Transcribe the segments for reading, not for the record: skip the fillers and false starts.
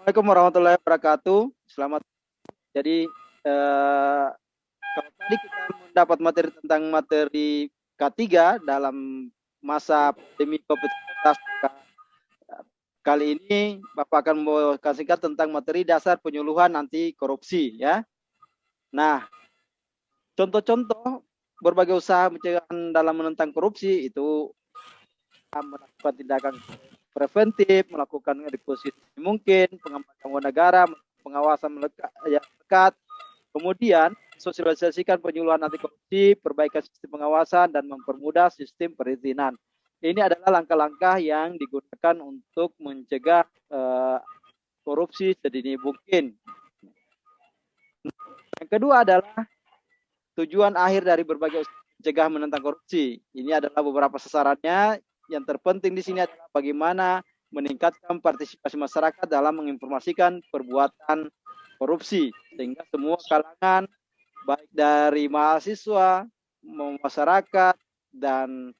Assalamualaikum warahmatullahi wabarakatuh. Selamat. Jadi kalau tadi kita mendapat materi tentang materi K3 dalam masa pandemi COVID-19, kali ini Bapak akan kasihkan tentang materi dasar penyuluhan anti korupsi ya. Nah, contoh-contoh berbagai usaha pencegahan dalam menentang korupsi itu melakukan tindakan preventif, melakukan edukasi mungkin, pengamanan uang negara, pengawasan yang dekat, kemudian sosialisasikan penyuluhan anti korupsi, perbaikan sistem pengawasan, dan mempermudah sistem perizinan. Ini adalah langkah-langkah yang digunakan untuk mencegah korupsi sedini mungkin. Yang kedua adalah tujuan akhir dari berbagai usaha mencegah menentang korupsi. Ini adalah beberapa sasarannya. Yang terpenting di sini adalah bagaimana meningkatkan partisipasi masyarakat dalam menginformasikan perbuatan korupsi, sehingga semua kalangan, baik dari mahasiswa, masyarakat, dan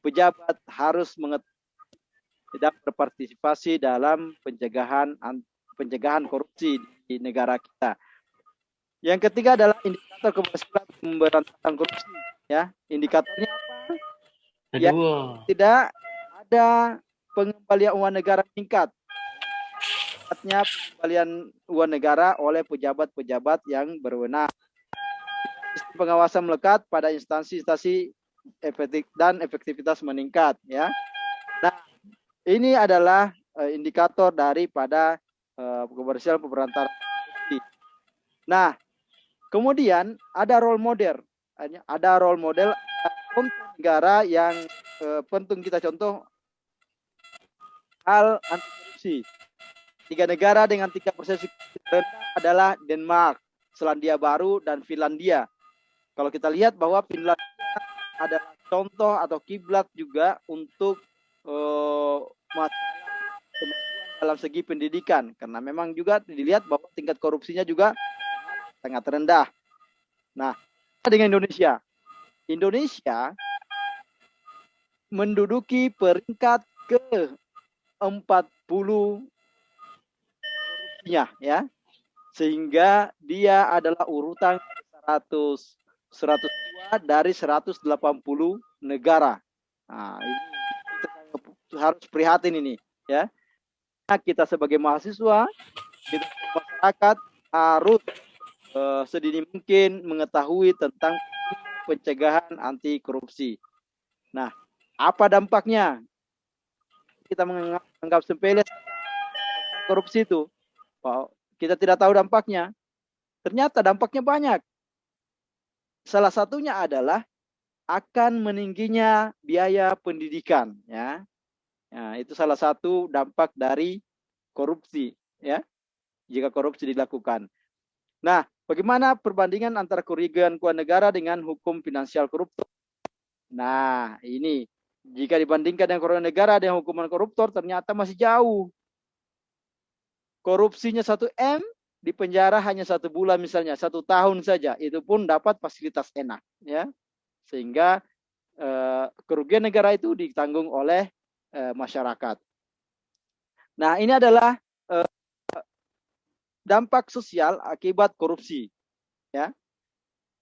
pejabat harus tidak berpartisipasi dalam pencegahan korupsi di negara kita. Yang ketiga adalah indikator keberhasilan pemberantasan korupsi. Ya, indikatornya apa? Ya, tidak ada pengembalian uang negara meningkat. Artinya pengembalian uang negara oleh pejabat-pejabat yang berwenang. Sistem pengawasan melekat pada instansi-instansi efektif dan efektivitas meningkat. Ya. Nah, ini adalah indikator daripada keberhasilan pemberantasan korupsi. Nah, kemudian ada role model. Ada role model untuk negara yang penting kita contoh hal anti korupsi. 3 negara dengan tingkat persepsi rendah adalah Denmark, Selandia Baru, dan Finlandia. Kalau kita lihat bahwa Finlandia adalah contoh atau kiblat juga untuk masalah kemajuan dalam segi pendidikan, karena memang juga dilihat bahwa tingkat korupsinya juga sangat rendah. Nah, dengan Indonesia. Indonesia menduduki peringkat ke-40 korupsinya ya. Sehingga dia adalah urutan 102 dari 180 negara. Nah, ini kita harus prihatin ini ya. Nah, kita sebagai mahasiswa, kita masyarakat harus sedini mungkin mengetahui tentang pencegahan anti korupsi. Nah, apa dampaknya? Kita menganggap sepele korupsi itu. Kita tidak tahu dampaknya. Ternyata dampaknya banyak. Salah satunya adalah akan meningginya biaya pendidikan, ya. Nah, itu salah satu dampak dari korupsi, ya. Jika korupsi dilakukan. Nah, bagaimana perbandingan antara kerugian keuangan negara dengan hukum finansial koruptor? Nah, ini jika dibandingkan dengan kerugian negara dengan hukuman koruptor ternyata masih jauh. Korupsinya 1 M, di penjara hanya 1 bulan misalnya, 1 tahun saja, itu pun dapat fasilitas enak, ya. Sehingga kerugian negara itu ditanggung oleh masyarakat. Nah, ini adalah dampak sosial akibat korupsi, ya.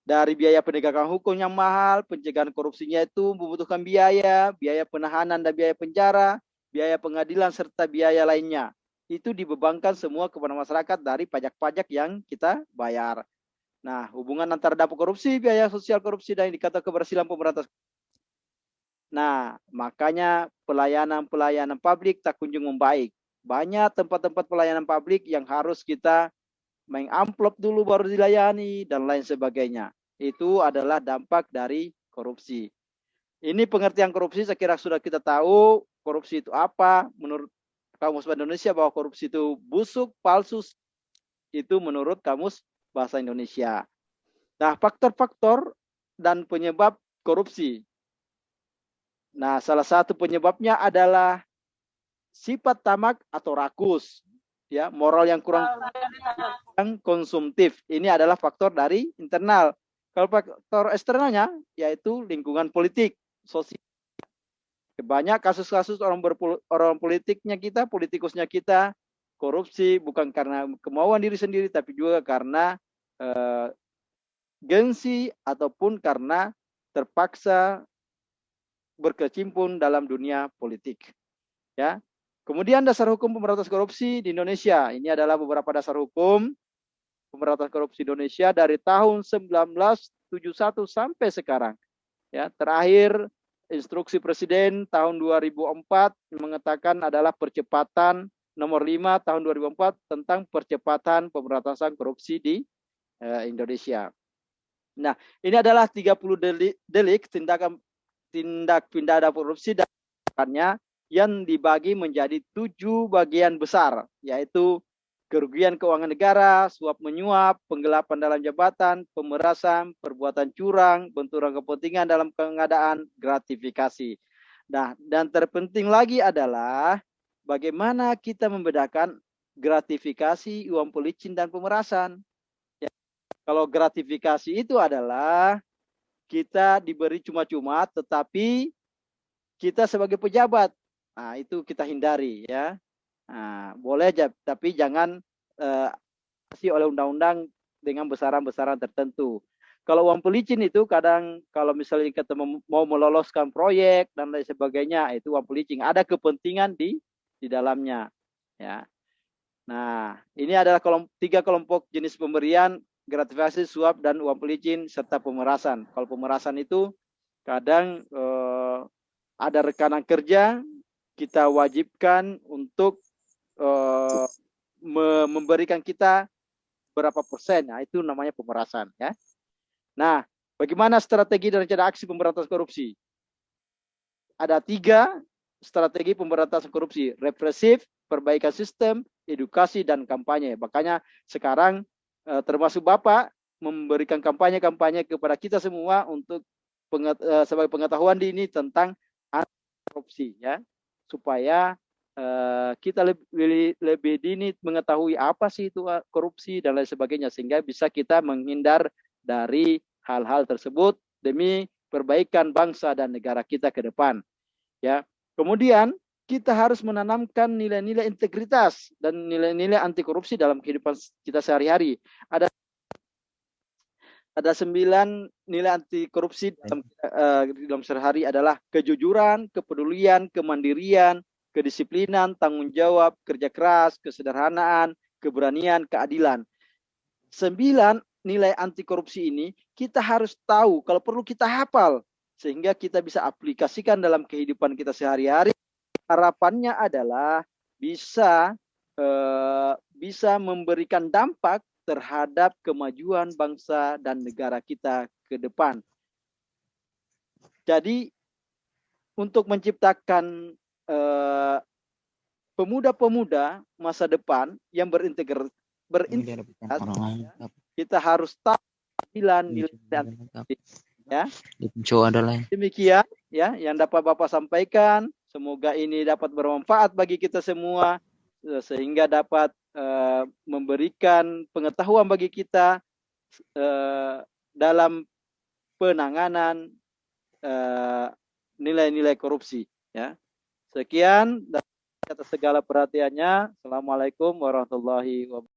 Dari biaya penegakan hukum yang mahal, pencegahan korupsinya itu membutuhkan biaya penahanan dan biaya penjara, biaya pengadilan, serta biaya lainnya. Itu dibebankan semua kepada masyarakat dari pajak-pajak yang kita bayar. Nah, hubungan antara dampak korupsi, biaya sosial korupsi, dan indikator keberhasilan pemberantasan. Nah, makanya pelayanan publik tak kunjung membaik. Banyak tempat-tempat pelayanan publik yang harus kita mengamplop dulu baru dilayani, dan lain sebagainya. Itu adalah dampak dari korupsi. Ini pengertian korupsi saya kira sudah kita tahu. Korupsi itu apa? Menurut Kamus Bahasa Indonesia bahwa korupsi itu busuk, palsu. Itu menurut Kamus Bahasa Indonesia. Nah, faktor-faktor dan penyebab korupsi. Nah, salah satu penyebabnya adalah sifat tamak atau rakus. Ya, moral yang kurang, yang konsumtif. Ini adalah faktor dari internal. Kalau faktor eksternalnya, yaitu lingkungan politik, sosial. Banyak kasus-kasus orang politiknya kita, politikusnya kita, korupsi bukan karena kemauan diri sendiri, tapi juga karena gengsi ataupun karena terpaksa berkecimpung dalam dunia politik. Ya. Kemudian dasar hukum pemberantasan korupsi di Indonesia. Ini adalah beberapa dasar hukum pemberantasan korupsi Indonesia dari tahun 1971 sampai sekarang. Ya, terakhir instruksi Presiden tahun 2004 mengatakan adalah percepatan nomor 5 tahun 2004 tentang percepatan pemberantasan korupsi di Indonesia. Nah, ini adalah 30 delik tindak pidana korupsi dan yang dibagi menjadi 7 bagian besar, yaitu kerugian keuangan negara, suap menyuap, penggelapan dalam jabatan, pemerasan, perbuatan curang, benturan kepentingan dalam pengadaan, gratifikasi. Nah, dan terpenting lagi adalah bagaimana kita membedakan gratifikasi, uang pelicin, dan pemerasan. Ya, kalau gratifikasi itu adalah kita diberi cuma-cuma, tetapi kita sebagai pejabat, nah itu kita hindari ya. Nah, boleh aja, tapi jangan kasih oleh undang-undang dengan besaran-besaran tertentu. Kalau uang pelicin itu kadang kalau misalnya kita mau meloloskan proyek dan lain sebagainya, itu uang pelicin. Ada kepentingan di dalamnya. Ya. Nah, ini adalah 3 kelompok jenis pemberian: gratifikasi, suap, dan uang pelicin, serta pemerasan. Kalau pemerasan itu kadang ada rekanan kerja, kita wajibkan untuk memberikan kita berapa persen. Nah, itu namanya pemerasan. Ya. Nah, bagaimana strategi dan rencana aksi pemberantasan korupsi? Ada 3 strategi pemberantasan korupsi: represif, perbaikan sistem, edukasi, dan kampanye. Makanya sekarang termasuk Bapak memberikan kampanye-kampanye kepada kita semua untuk sebagai pengetahuan dini tentang korupsi, ya, supaya kita lebih dini mengetahui apa sih itu korupsi dan lain sebagainya, sehingga bisa kita menghindar dari hal-hal tersebut demi perbaikan bangsa dan negara kita ke depan. Ya, kemudian kita harus menanamkan nilai-nilai integritas dan nilai-nilai anti korupsi dalam kehidupan kita sehari-hari. Ada 9 nilai anti korupsi dalam sehari-hari adalah kejujuran, kepedulian, kemandirian, kedisiplinan, tanggung jawab, kerja keras, kesederhanaan, keberanian, keadilan. 9 nilai anti korupsi ini kita harus tahu, kalau perlu kita hafal, sehingga kita bisa aplikasikan dalam kehidupan kita sehari-hari. Harapannya adalah bisa memberikan dampak terhadap kemajuan bangsa dan negara kita ke depan. Jadi untuk menciptakan pemuda-pemuda masa depan yang berintegritas, kita harus tahu nilai ya. Demikian ya yang dapat Bapak sampaikan. Semoga ini dapat bermanfaat bagi kita semua, sehingga dapat memberikan pengetahuan bagi kita dalam penanganan nilai-nilai korupsi. Ya. Sekian atas segala perhatiannya. Assalamualaikum warahmatullahi wabarakatuh.